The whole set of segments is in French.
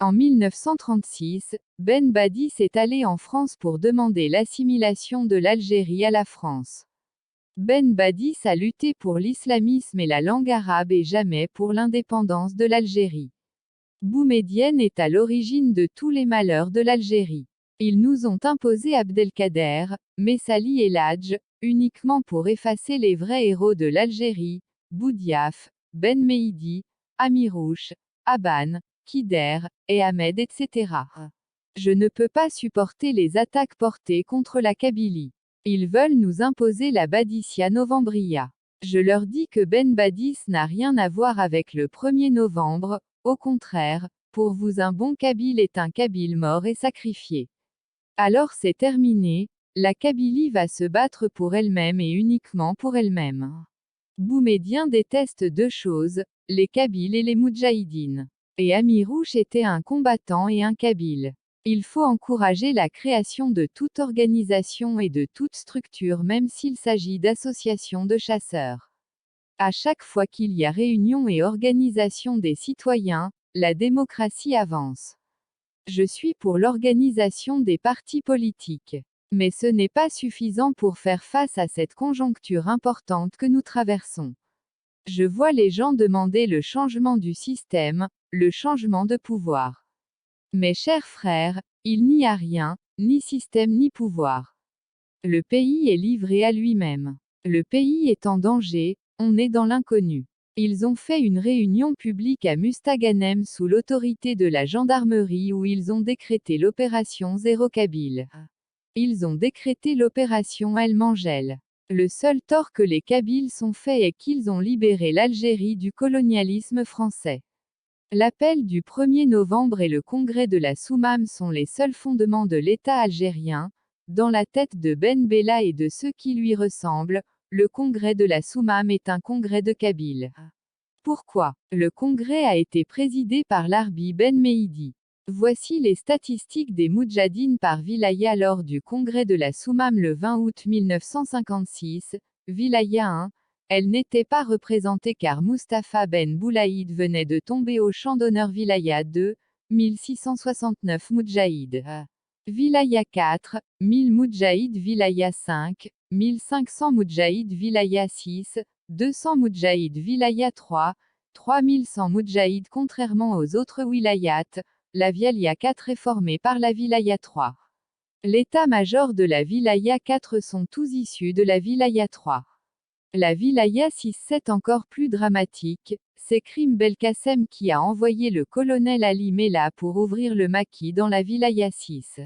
En 1936, Ben Badis est allé en France pour demander l'assimilation de l'Algérie à la France. Ben Badis a lutté pour l'islamisme et la langue arabe et jamais pour l'indépendance de l'Algérie. Boumedienne est à l'origine de tous les malheurs de l'Algérie. Ils nous ont imposé Abdelkader, Messali et Ladj, uniquement pour effacer les vrais héros de l'Algérie, Boudiaf, Ben Meidi, Amirouche, Aban, Kider, et Ahmed etc. Je ne peux pas supporter les attaques portées contre la Kabylie. Ils veulent nous imposer la Badissia Novembria. Je leur dis que Ben Badis n'a rien à voir avec le 1er novembre, au contraire, pour vous un bon Kabyle est un Kabyle mort et sacrifié. Alors c'est terminé, la Kabylie va se battre pour elle-même et uniquement pour elle-même. Boumedienne déteste deux choses, les Kabyles et les Moudjahidines. Et Amirouche était un combattant et un Kabyle. Il faut encourager la création de toute organisation et de toute structure même s'il s'agit d'associations de chasseurs. À chaque fois qu'il y a réunion et organisation des citoyens, la démocratie avance. Je suis pour l'organisation des partis politiques. Mais ce n'est pas suffisant pour faire face à cette conjoncture importante que nous traversons. Je vois les gens demander le changement du système, le changement de pouvoir. Mes chers frères, il n'y a rien, ni système ni pouvoir. Le pays est livré à lui-même. Le pays est en danger, on est dans l'inconnu. Ils ont fait une réunion publique à Mustaganem sous l'autorité de la gendarmerie où ils ont décrété l'opération Zéro Kabyle. Ils ont décrété l'opération El Mangel. Le seul tort que les Kabyles ont fait est qu'ils ont libéré l'Algérie du colonialisme français. L'appel du 1er novembre et le congrès de la Soumam sont les seuls fondements de l'État algérien. Dans la tête de Ben Bella et de ceux qui lui ressemblent, le congrès de la Soumam est un congrès de Kabyles. Pourquoi? Le congrès a été présidé par l'Arbi Ben Meidi. Voici les statistiques des Moudjahidines par wilaya lors du congrès de la Soumam le 20 août 1956. Wilaya 1. Elle n'était pas représentée car Mustapha Ben Boulaïd venait de tomber au champ d'honneur. Wilaya 2. 1669 Moudjahid. Wilaya 4. 1000 Moudjahid. Wilaya 5. 1500 Moudjahid. Wilaya 6. 200 Moudjahid. Wilaya 3. 3100 Moudjahid. Contrairement aux autres wilayats, la Wilaya 4 est formée par la Wilaya 3. L'état-major de la Wilaya 4 sont tous issus de la Wilaya 3. La Wilaya 6 encore plus dramatique, c'est Krim Belkacem qui a envoyé le colonel Ali Mella pour ouvrir le maquis dans la Wilaya 6.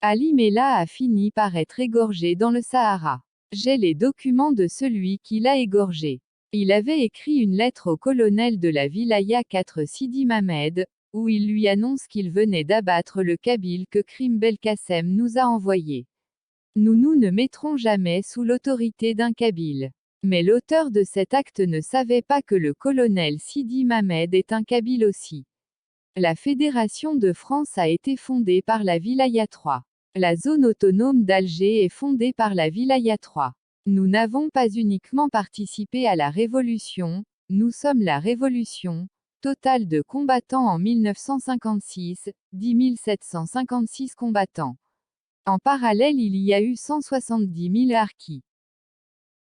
Ali Mella a fini par être égorgé dans le Sahara. J'ai les documents de celui qui l'a égorgé. Il avait écrit une lettre au colonel de la Wilaya 4 Sidi Mamed, où il lui annonce qu'il venait d'abattre le Kabyle que Krim Belkacem nous a envoyé. Nous ne mettrons jamais sous l'autorité d'un Kabyle. Mais l'auteur de cet acte ne savait pas que le colonel Sidi Mamed est un Kabyle aussi. La Fédération de France a été fondée par la Wilaya 3. La zone autonome d'Alger est fondée par la Wilaya 3. Nous n'avons pas uniquement participé à la Révolution, nous sommes la Révolution. Total de combattants en 1956, 10 756 combattants. En parallèle il y a eu 170 000 harkis.